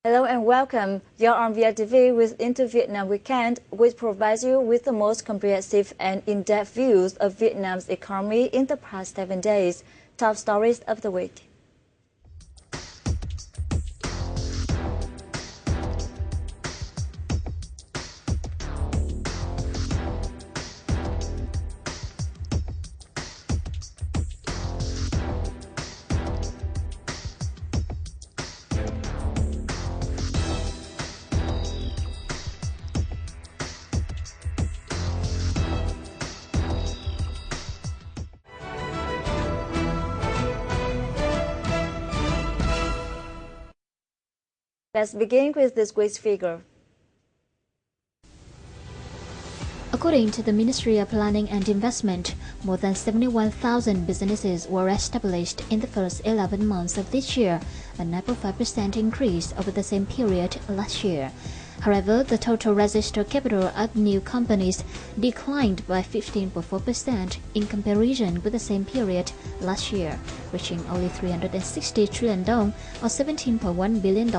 Hello and welcome. You're on VITV with Into Vietnam Weekend, which provides you with the most comprehensive and in-depth views of Vietnam's economy in the past 7 days. Top stories of the week. Let's begin with this week's figure. According to the Ministry of Planning and Investment, more than 71,000 businesses were established in the first 11 months of this year, a 9.5% increase over the same period last year. However, the total registered capital of new companies declined by 15.4% in comparison with the same period last year, reaching only 360 trillion dong or $17.1 billion.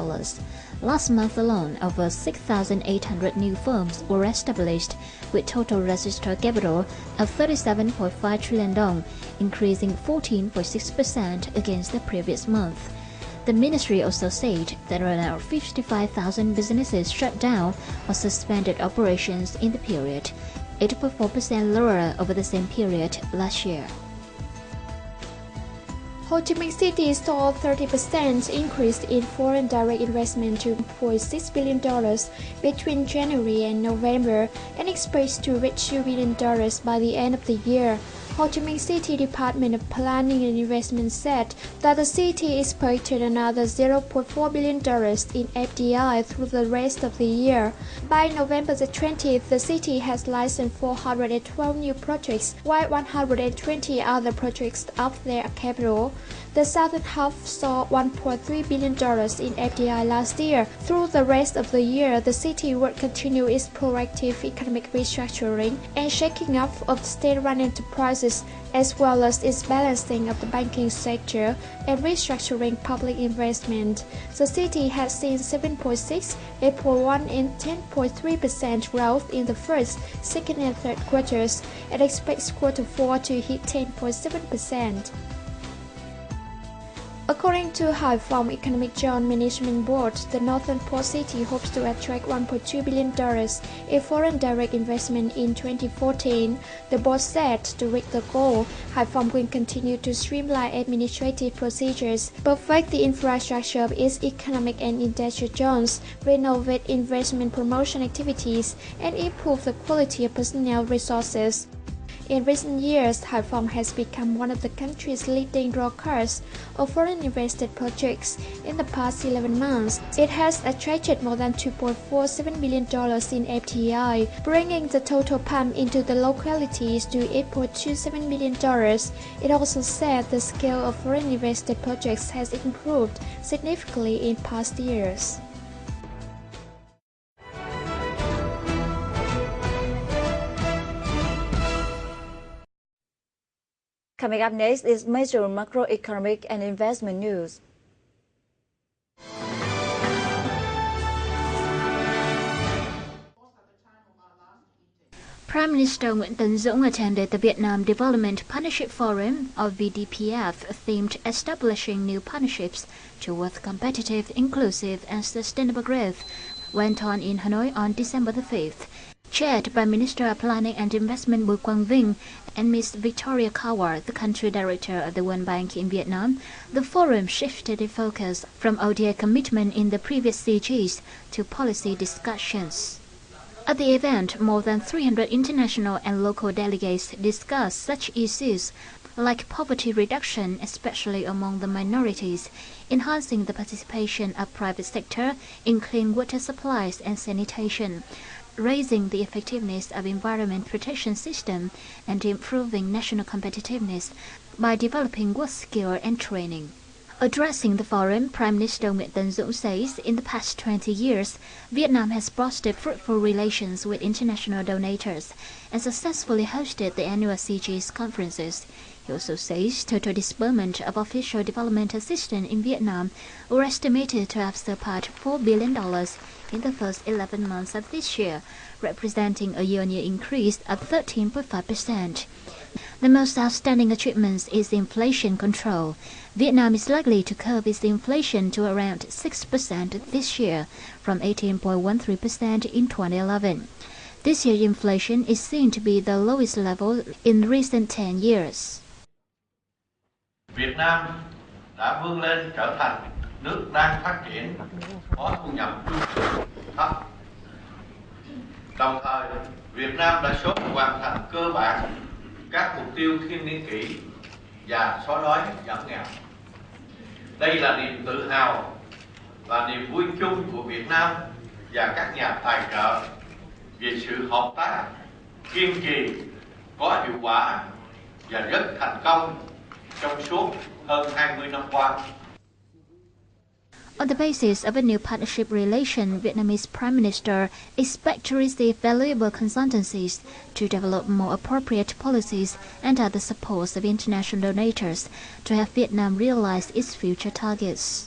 Last month alone, over 6,800 new firms were established, with total registered capital of 37.5 trillion dong, increasing 14.6% against the previous month. The ministry also said that around 55,000 businesses shut down or suspended operations in the period, 8.4% lower over the same period last year. Ho Chi Minh City saw a 30% increase in foreign direct investment to $0.6 billion between January and November and expects to reach $2 billion by the end of the year. Ho Chi Minh City Department of Planning and Investment said that the city expected another $0.4 billion in FDI through the rest of the year. By November the 20th, the city has licensed 412 new projects, while 120 other projects upped their capital. The southern half saw $1.3 billion in FDI last year. Through the rest of the year, the city will continue its proactive economic restructuring and shaking up of state-run enterprises, as well as its balancing of the banking sector and restructuring public investment. The city has seen 7.6%, 8.1% and 10.3% growth in the first, second and third quarters and expects quarter 4 to hit 10.7%. According to Hải Phòng Economic Zone Management Board, the northern port city hopes to attract $1.2 billion in foreign direct investment in 2014. The board said to reach the goal, Hải Phòng will continue to streamline administrative procedures, perfect the infrastructure of its economic and industrial zones, renovate investment promotion activities, and improve the quality of personnel resources. In recent years, Hải Phòng has become one of the country's leading brokers of foreign invested projects. In the past 11 months, it has attracted more than $2.47 billion in FDI, bringing the total pump into the localities to $8.27 billion. It also said the scale of foreign invested projects has improved significantly in past years. Coming up next is major macroeconomic and investment news. Prime Minister Nguyễn Tấn Dũng attended the Vietnam Development Partnership Forum, or VDPF, themed Establishing New Partnerships Towards Competitive, Inclusive and Sustainable Growth, went on in Hanoi on December the 5th. Chaired by Minister of Planning and Investment Bùi Quang Vinh and Ms. Victoria Khawar, the country director of the World Bank in Vietnam, the forum shifted its focus from ODA commitment in the previous CGs to policy discussions. At the event, more than 300 international and local delegates discussed such issues like poverty reduction, especially among the minorities, enhancing the participation of private sector in clean water supplies and sanitation, raising the effectiveness of environment protection system, and improving national competitiveness by developing work skill and training. Addressing the forum, Prime Minister Nguyễn Tấn Dũng says, in the past 20 years, Vietnam has fostered fruitful relations with international donors and successfully hosted the annual CG's conferences. He also says total disbursement of official development assistance in Vietnam were estimated to have surpassed $4 billion in the first 11 months of this year, representing a year-on-year increase of 13.5%. The most outstanding achievement is inflation control. Vietnam is likely to curb its inflation to around 6% this year, from 18.13% in 2011. This year's inflation is seen to be the lowest level in recent 10 years. Việt Nam đã vươn lên trở thành nước đang phát triển, có thu nhập trung bình thấp. Đồng thời, Việt Nam đã sớm hoàn thành cơ bản các mục tiêu thiên niên kỷ và xóa đói giảm nghèo. Đây là niềm tự hào và niềm vui chung của Việt Nam và các nhà tài trợ về sự hợp tác kiên trì, có hiệu quả và rất thành công trong suốt hơn 20 năm qua. On the basis of a new partnership relation, Vietnamese Prime Minister expects to receive valuable consultancies to develop more appropriate policies and other supports of international donors to help Vietnam realize its future targets.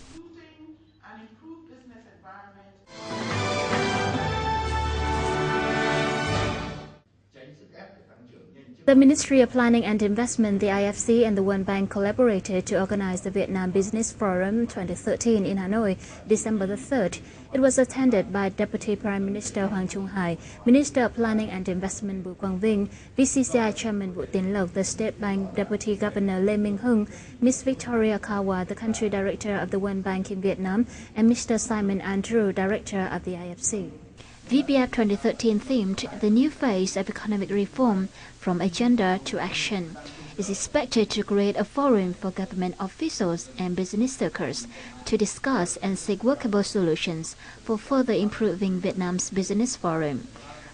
The Ministry of Planning and Investment, the IFC, and the World Bank collaborated to organize the Vietnam Business Forum 2013 in Hanoi, December the 3rd. It was attended by Deputy Prime Minister Hoàng Trung Hải, Minister of Planning and Investment Bùi Quang Vinh, VCCI Chairman Vũ Tiến Lộc, the State Bank Deputy Governor Lê Minh Hưng, Ms. Victoria Kawa, the Country Director of the World Bank in Vietnam, and Mr. Simon Andrew, Director of the IFC. VBF 2013 themed the new phase of economic reform from agenda to action. Is expected to create a forum for government officials and business circles to discuss and seek workable solutions for further improving Vietnam's business forum.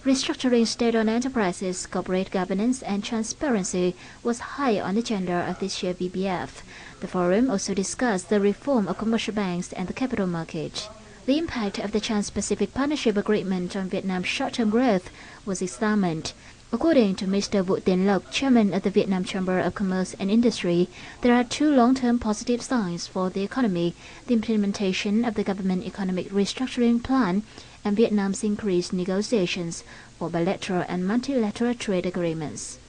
Restructuring state-owned enterprises, corporate governance and transparency was high on the agenda of this year's VBF. The forum also discussed the reform of commercial banks and the capital market. The impact of the Trans-Pacific Partnership Agreement on Vietnam's short-term growth was examined. According to Mr. Vũ Tiến Lộc, Chairman of the Vietnam Chamber of Commerce and Industry, there are two long-term positive signs for the economy: the implementation of the government economic restructuring plan and Vietnam's increased negotiations for bilateral and multilateral trade agreements.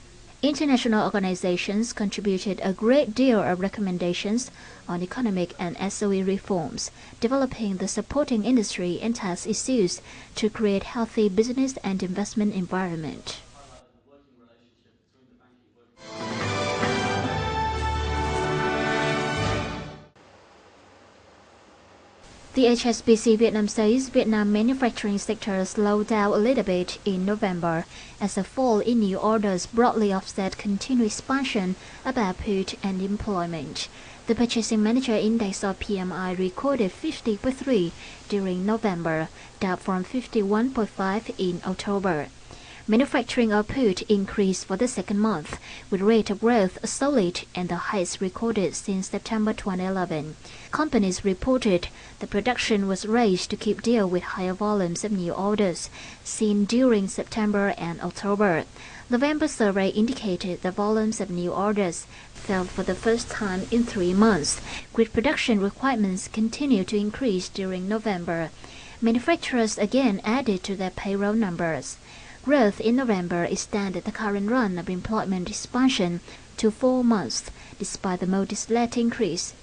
International organizations contributed a great deal of recommendations on economic and SOE reforms, developing the supporting industry and tax issues to create healthy business and investment environment. The HSBC Vietnam says Vietnam manufacturing sector slowed down a little bit in November as a fall in new orders broadly offset continued expansion of output and employment. The Purchasing Manager Index or PMI recorded 50.3 during November, down from 51.5 in October. Manufacturing output increased for the second month, with rate of growth solid and the highest recorded since September 2011. Companies reported the production was raised to keep deal with higher volumes of new orders seen during September and October. November survey indicated the volumes of new orders fell for the first time in 3 months, with production requirements continue to increase during November. Manufacturers again added to their payroll numbers. Growth in November extended the current run of employment expansion to 4 months, despite the modest net increase.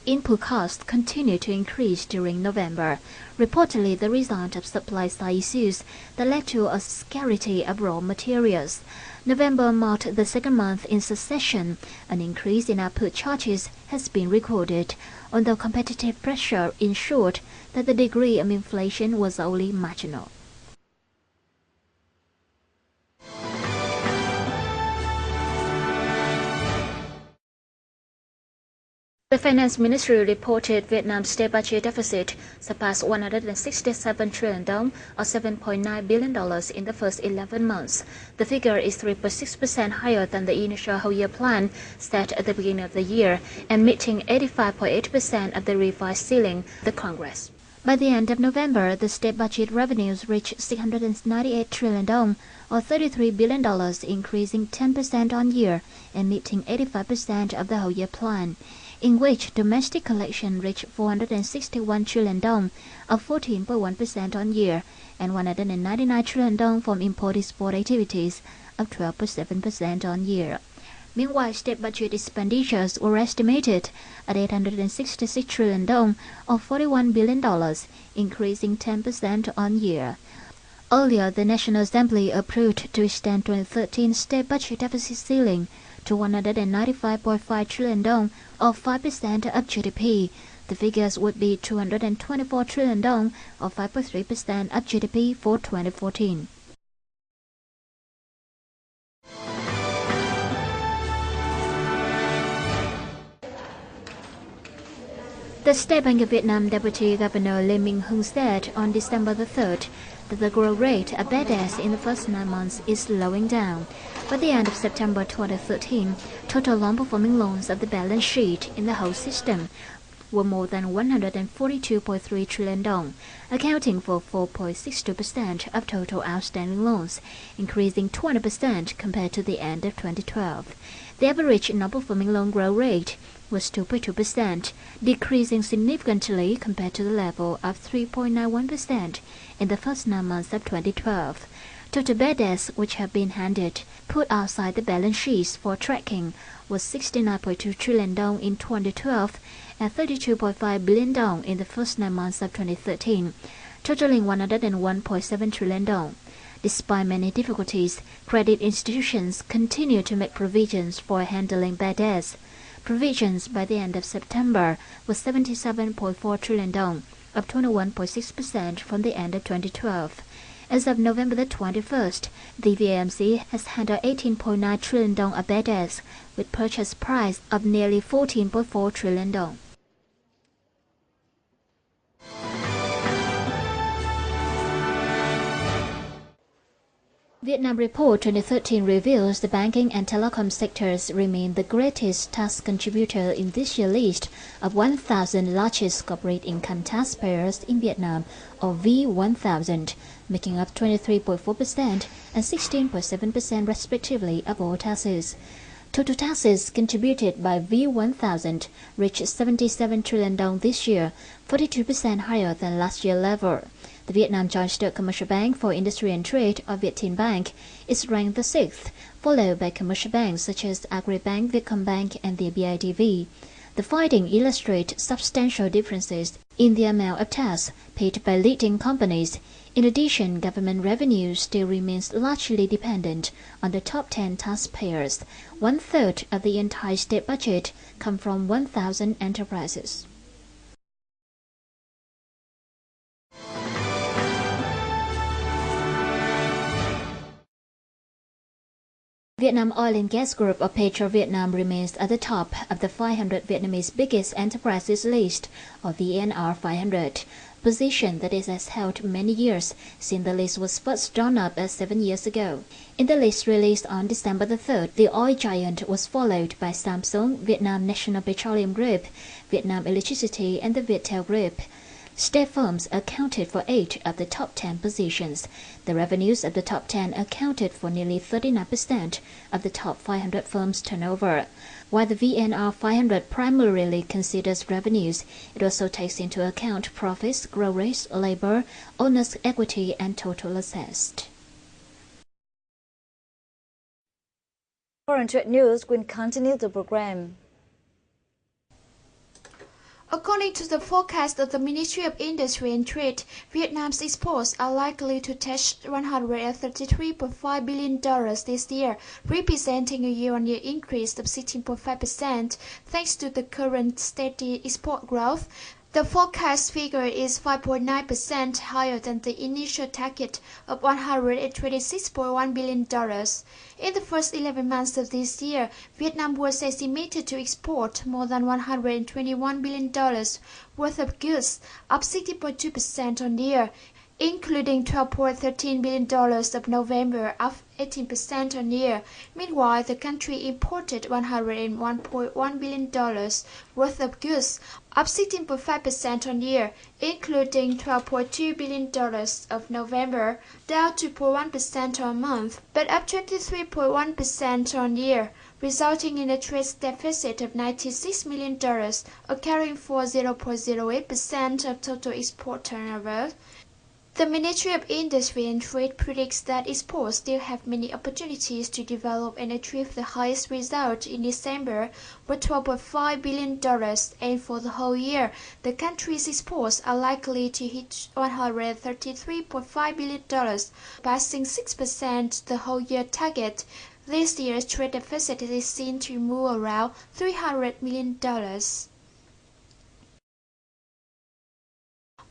Input costs continued to increase during November, reportedly the result of supply-side issues that led to a scarcity of raw materials. November marked the second month in succession. An increase in output charges has been recorded, although competitive pressure ensured that the degree of inflation was only marginal. The Finance Ministry reported Vietnam's state budget deficit surpassed $167 trillion, or $7.9 billion in the first 11 months. The figure is 3.6% higher than the initial whole-year plan set at the beginning of the year and meeting 85.8% of the revised ceiling of the Congress. By the end of November, the state budget revenues reached 698 trillion dong, or $33 billion, increasing 10% on year and meeting 85% of the whole year plan, in which domestic collection reached 461 trillion dong, or 14.1% on year, and 199 trillion dong from import-export activities, up 12.7% on year. Meanwhile, state budget expenditures were estimated at 866 trillion dong, or $41 billion, increasing 10% on year. Earlier, the National Assembly approved to extend 2013 state budget deficit ceiling to 195.5 trillion dong, or 5% of GDP. The figures would be 224 trillion dong, or 5.3% of GDP for 2014. The State Bank of Vietnam Deputy Governor Lê Minh Hưng said on December the 3rd that the growth rate of bad debts in the first 9 months is slowing down. By the end of September 2013, total non-performing loans of the balance sheet in the whole system were more than 142.3 trillion dong, accounting for 4.62% of total outstanding loans, increasing 20% compared to the end of 2012. The average non-performing loan growth rate was 2.2%, decreasing significantly compared to the level of 3.91% in the first 9 months of 2012. Total bad debts which have been put outside the balance sheets for tracking was 69.2 trillion dong in 2012 and 32.5 billion dong in the first 9 months of 2013, totaling 101.7 trillion dong. Despite many difficulties, credit institutions continue to make provisions for handling bad debts. Provisions by the end of September was 77.4 trillion dong, up 21.6% from the end of 2012. As of November the 21st, the VAMC has handled 18.9 trillion dong of bad debts, with purchase price of nearly 14.4 trillion dong. Vietnam Report 2013 reveals the banking and telecom sectors remain the greatest tax contributor in this year's list of 1,000 largest corporate income taxpayers in Vietnam, or V1000, making up 23.4% and 16.7% respectively of all taxes. Total taxes contributed by V1000 reached 77 trillion dong this year, 42% higher than last year's level. The Vietnam Joint Stock Commercial Bank for Industry and Trade, or VITV Bank, is ranked the 6th, followed by commercial banks such as Agribank, Vietcombank, and the VITV. The findings illustrate substantial differences in the amount of tax paid by leading companies. In addition, government revenue still remains largely dependent on the top 10 taxpayers. 1/3 of the entire state budget come from 1,000 enterprises. Vietnam Oil and Gas Group, or Petro-Vietnam, remains at the top of the 500 Vietnamese biggest enterprises list, or VNR 500, position that it has held many years since the list was first drawn up 7 years ago. In the list released on December the 3rd, the oil giant was followed by Samsung, Vietnam National Petroleum Group, Vietnam Electricity, and the Viettel Group. State firms accounted for 8 of the top 10 positions. The revenues of the top 10 accounted for nearly 39% of the top 500 firms' turnover. While the VNR 500 primarily considers revenues, it also takes into account profits, growth rates, labor, owner's equity, and total assets. Foreign trade news will continue the program. According to the forecast of the Ministry of Industry and Trade, Vietnam's exports are likely to touch $133.5 billion this year, representing a year-on-year increase of 16.5%, thanks to the current steady export growth. The forecast figure is 5.9% higher than the initial target of $126.1 billion. In the first 11 months of this year, Vietnam was estimated to export more than $121 billion worth of goods, up 60.2% on year. including $12.13 billion of November, up 18% on year. Meanwhile, the country imported $101.1 billion worth of goods, up 16.5% on year, including $12.2 billion of November, down 2.1% on month, but up 23.1% on year, resulting in a trade deficit of $96 million, accounting for 0.08% of total export turnover. The Ministry of Industry and Trade predicts that exports still have many opportunities to develop and achieve the highest result in December with $12.5 billion, and for the whole year, the country's exports are likely to hit $133.5 billion, passing 6% the whole year target. This year's trade deficit is seen to move around $300 million.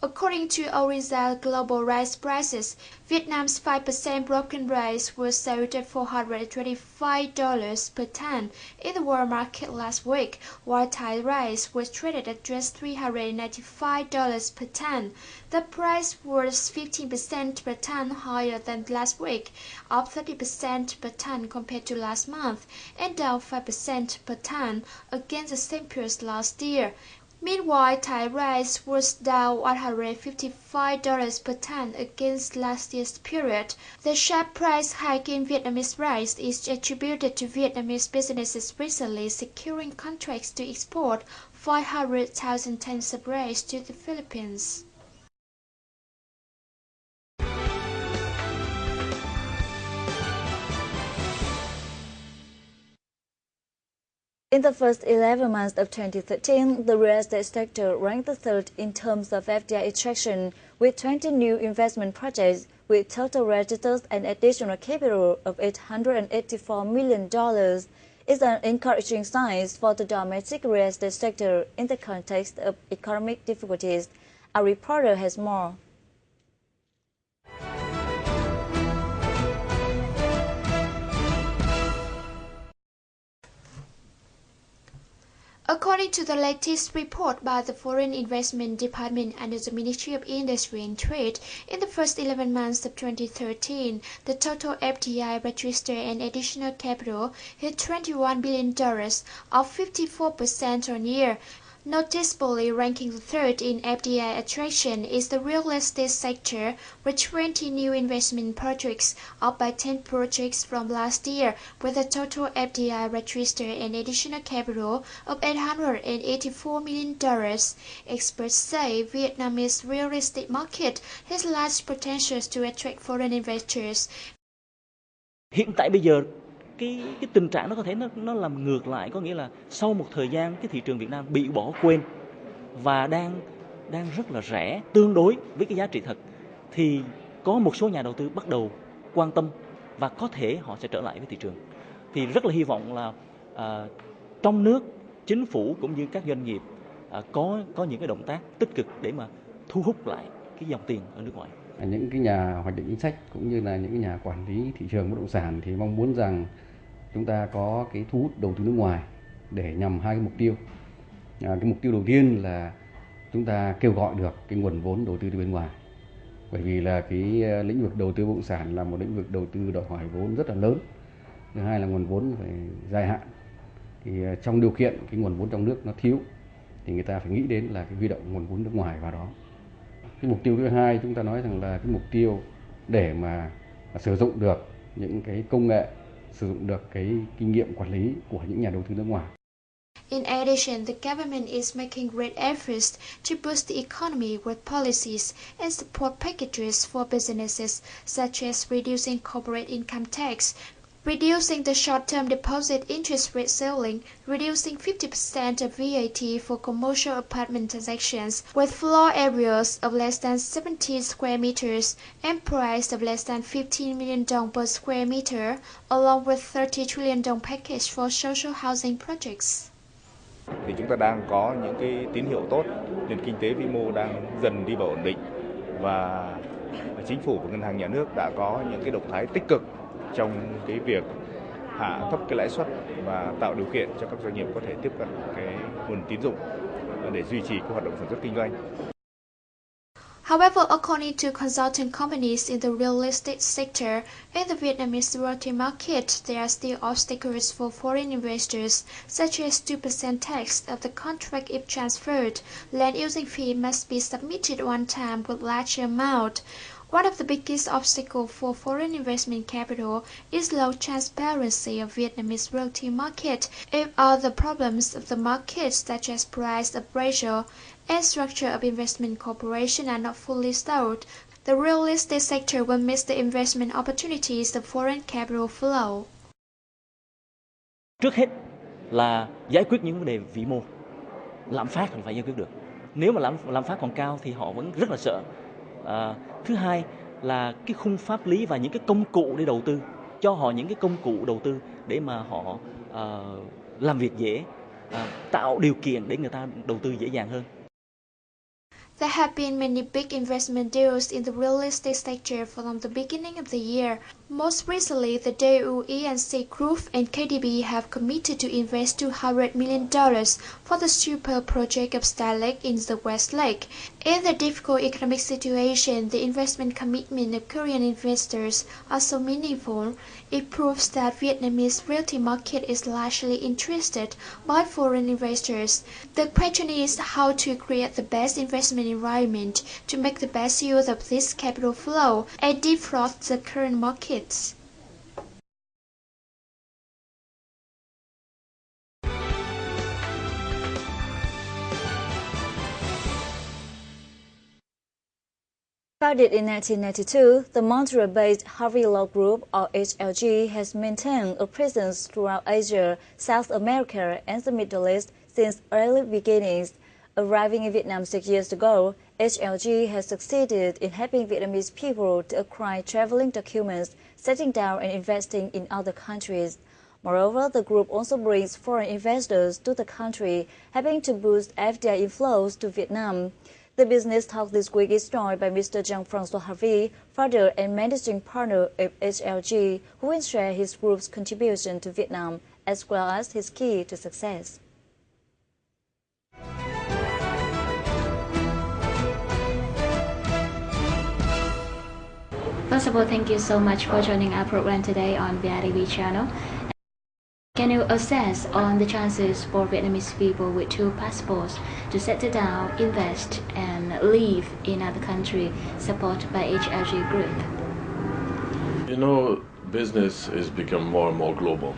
According to Oriza Global Rice Prices, Vietnam's 5% broken rice was sold at $425 per ton in the world market last week, while Thai rice was traded at just $395 per ton. The price was 15% per ton higher than last week, up 30% per ton compared to last month, and down 5% per ton against the same period last year. Meanwhile, Thai rice was down $155 per ton against last year's period. The sharp price hike in Vietnamese rice is attributed to Vietnamese businesses recently securing contracts to export 500,000 tons of rice to the Philippines. In the first 11 months of 2013, the real estate sector ranked the third in terms of FDI attraction, with 20 new investment projects with total registers and additional capital of $884 million. It's an encouraging sign for the domestic real estate sector in the context of economic difficulties. Our reporter has more. According to the latest report by the Foreign Investment Department under the Ministry of Industry and Trade, in the first 11 months of 2013, the total FDI registered and additional capital hit $21 billion, up 54% on year. Noticeably ranking the third in FDI attraction is the real estate sector, with 20 new investment projects, up by 10 projects from last year, with a total FDI registered and additional capital of $884 million. Experts say Vietnamese real estate market has large potential to attract foreign investors. Hiện tại bây giờ cái tình trạng nó có thể nó làm ngược lại, có nghĩa là sau một thời gian cái thị trường Việt Nam bị bỏ quên và đang rất là rẻ tương đối với cái giá trị thật, thì có một số nhà đầu tư bắt đầu quan tâm và có thể họ sẽ trở lại với thị trường. Thì rất là hy vọng là trong nước, chính phủ cũng như các doanh nghiệp có những cái động tác tích cực để mà thu hút lại cái dòng tiền ở nước ngoài. Những cái nhà hoạch định chính sách cũng như là những cái nhà quản lý thị trường bất động sản thì mong muốn rằng chúng ta có cái thu hút đầu tư nước ngoài để nhằm hai cái mục tiêu. Cái mục tiêu đầu tiên là chúng ta kêu gọi được cái nguồn vốn đầu tư từ bên ngoài. Bởi vì là cái lĩnh vực đầu tư bất động sản là một lĩnh vực đầu tư đòi hỏi vốn rất là lớn. Thứ hai là nguồn vốn phải dài hạn. Thì trong điều kiện cái nguồn vốn trong nước nó thiếu thì người ta phải nghĩ đến là cái huy động nguồn vốn nước ngoài vào đó. Cái mục tiêu thứ hai chúng ta nói rằng là cái mục tiêu để mà sử dụng được những cái công nghệ, sử dụng được cái kinh nghiệm quản lý của những nhà đầu tư nước ngoài. In addition, the government is making great efforts to boost the economy with policies and support packages for businesses, such as reducing corporate income tax, reducing the short-term deposit interest rate ceiling, reducing 50% of VAT for commercial apartment transactions with floor areas of less than 70 square meters and price of less than $15 million per square meter, along with $30 trillion package for social housing projects. Thì chúng ta đang có những cái tín hiệu tốt, nền kinh tế vĩ mô đang dần đi vào ổn định và chính phủ và ngân hàng nhà nước đã có những cái động thái tích cực trong cái việc hạ thấp cái lãi suất và tạo điều kiện cho các doanh nghiệp có thể tiếp cận cái nguồn tín dụng để duy trì cái hoạt động sản xuất kinh doanh. However, according to consulting companies in the real estate sector, in the Vietnamese realty market, there are still obstacles for foreign investors, such as 2% tax of the contract if transferred. Land using fee must be submitted one time with large amount. One of the biggest obstacles for foreign investment capital is low transparency of Vietnamese realty market. If all the problems of the market, such as price appraisal and structure of investment corporation, are not fully solved, the real estate sector will miss the investment opportunities of foreign capital flow. Trước hết là giải quyết những vấn đề vĩ mô, lạm phát thì phải giải quyết được. Nếu mà lạm phát còn cao thì họ vẫn rất là sợ. Thứ hai là cái khung pháp lý và những cái công cụ để đầu tư, cho họ những cái công cụ đầu tư để mà họ làm việc dễ, tạo điều kiện để người ta đầu tư dễ dàng hơn. There have been many big investment deals in the real estate sector from the beginning of the year. Most recently, the Daewoo E&C Group and KDB have committed to invest $200 million for the super project of Star Lake in the West Lake. In the difficult economic situation, the investment commitment of Korean investors are so meaningful. It proves that Vietnamese realty market is largely interested by foreign investors. The question is how to create the best investment environment to make the best use of this capital flow and defrost the current markets. Founded in 1992, the Montreal-based Harvey Law Group, or HLG, has maintained a presence throughout Asia, South America, and the Middle East since early beginnings. Arriving in Vietnam 6 years ago, HLG has succeeded in helping Vietnamese people to acquire traveling documents, settling down and investing in other countries. Moreover, the group also brings foreign investors to the country, helping to boost FDI inflows to Vietnam. The Business Talk this week is joined by Mr. Jean-François Harvey, founder and managing partner of HLG, who will share his group's contribution to Vietnam, as well as his key to success. First of all, thank you so much for joining our program today on VITV channel. Can you assess on the chances for Vietnamese people with 2 passports to settle down, invest, and live in other country supported by HLG Group? You know, business has become more and more global,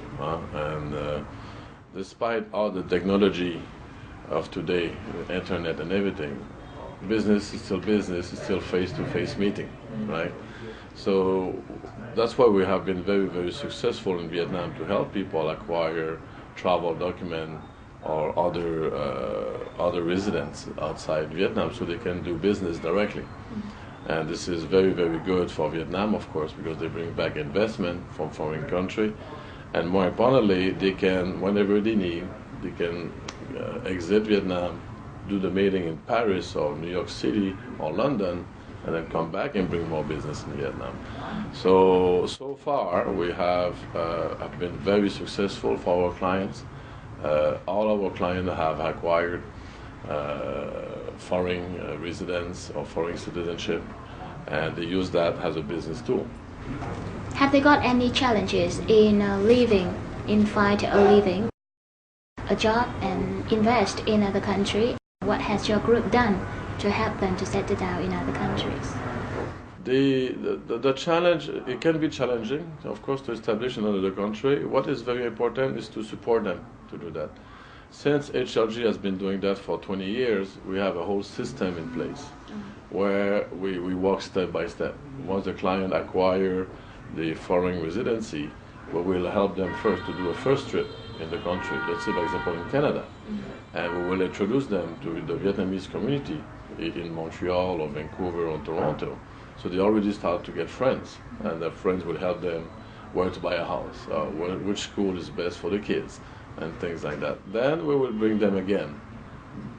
and despite all the technology of today, the internet and everything, business is still business, it's still face-to-face meeting, right? So that's why we have been very, very successful in Vietnam to help people acquire travel document or other residents outside Vietnam so they can do business directly. And this is very, very good for Vietnam, of course, because they bring back investment from foreign country. And more importantly, they can, whenever they need, they can exit Vietnam, do the meeting in Paris or New York City or London, and then come back and bring more business in Vietnam. So far we have been very successful for our clients. All our clients have acquired foreign residence or foreign citizenship, and they use that as a business tool. Have they got any challenges in find a living, a job, and invest in other country? What has your group done to help them to settle down in other countries? The challenge, it can be challenging, of course, to establish in another country. What is very important is to support them to do that. Since HLG has been doing that for 20 years, we have a whole system in place where we work step by step. Once the client acquire the foreign residency, we will help them first to do a first trip in the country, let's say, for example, in Canada. And we will introduce them to the Vietnamese community in Montreal or Vancouver or Toronto. So they already start to get friends, and their friends will help them where to buy a house, which school is best for the kids, and things like that. Then we will bring them again.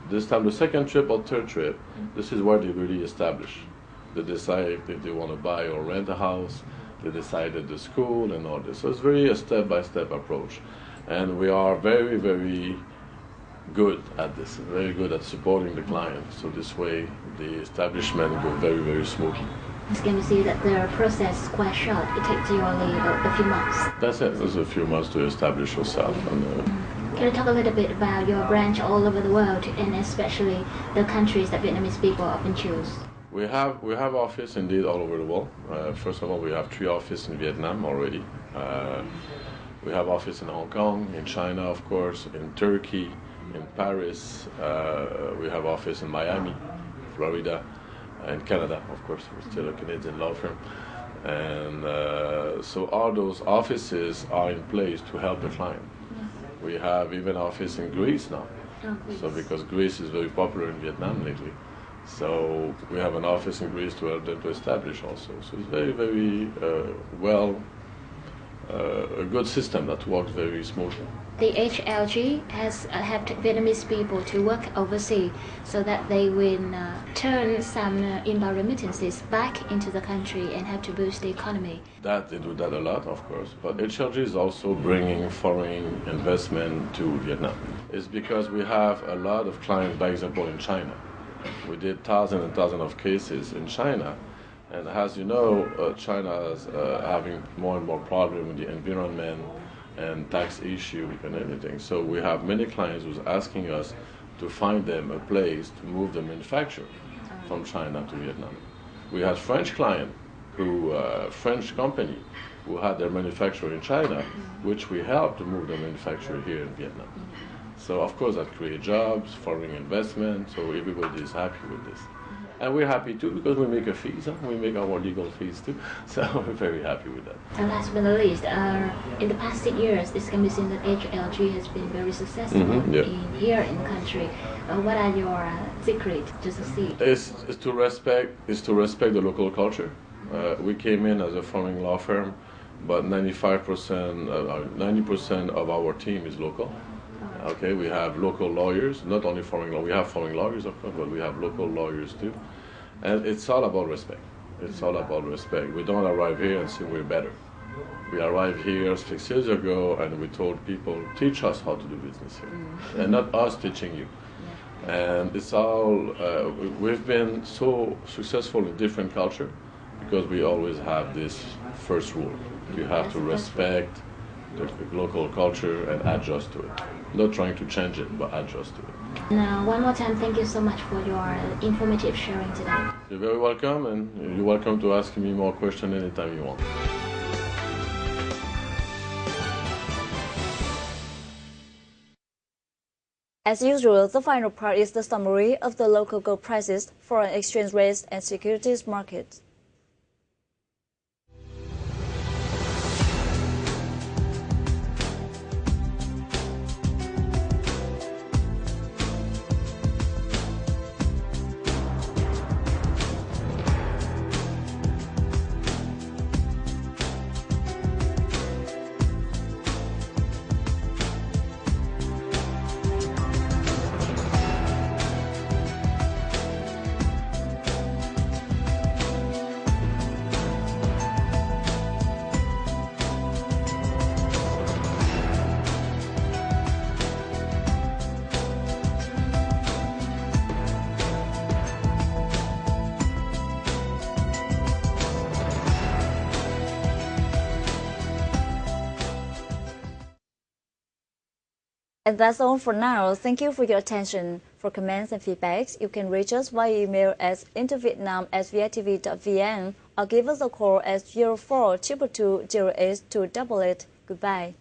This time, the second trip or third trip, this is where they really establish. They decide if they want to buy or rent a house, they decide at the school and all this. So it's very a step-by-step approach. And we are very, very good at this, very good at supporting the client. So this way, the establishment goes very, very smoothly. It's going to see that the process is quite short. It takes you only a few months. That's it. It's a few months to establish yourself. And, Can you talk a little bit about your branch all over the world, and especially the countries that Vietnamese people often choose? We have office indeed all over the world. First of all, we have 3 offices in Vietnam already. We have office in Hong Kong, in China, of course, in Turkey, in Paris. We have office in Miami, Florida, and Canada, of course. We're still a Canadian law firm. And so all those offices are in place to help the client. We have even office in Greece now. So because Greece is very popular in Vietnam lately. So we have an office in Greece to help them to establish also. So it's very, very a good system that works very smoothly. The HLG has helped Vietnamese people to work overseas so that they will turn some inbound remittances back into the country and help to boost the economy. They do that a lot, of course. But HLG is also bringing foreign investment to Vietnam. It's because we have a lot of clients, by example, in China. We did thousands and thousands of cases in China. And as you know, China is having more and more problems with the environment and tax issue and everything. So we have many clients who's asking us to find them a place to move the manufacture from China to Vietnam. We had French client French company who had their manufacturer in China, which we helped to move the manufacturer here in Vietnam. So of course that creates jobs, foreign investment, so everybody is happy with this. And we're happy too because we make a fees, we make our legal fees too, so we're very happy with that. And last but not least, in the past 6 years, this can be seen that HLG has been very successful here in the country. What are your secrets to succeed? It's to respect the local culture. We came in as a foreign law firm, but 90% of our team is local. Okay, we have local lawyers, not only foreign law. We have foreign lawyers, of course, but we have local lawyers too. And it's all about respect. It's all about respect. We don't arrive here and say we're better. We arrived here 6 years ago and we told people, teach us how to do business here. And not us teaching you. And it's all, we've been so successful in different culture because we always have this first rule. You have to respect the local culture and adjust to it. Not trying to change it, but adjust to it. Now, one more time, thank you so much for your informative sharing today. You're very welcome, and you're welcome to ask me more questions anytime you want. As usual, the final part is the summary of the local gold prices, foreign exchange rates, and securities markets. And that's all for now. Thank you for your attention. For comments and feedbacks, you can reach us via email at intovietnam@vitv.vn or give us a call at 04 222 08 288. Goodbye.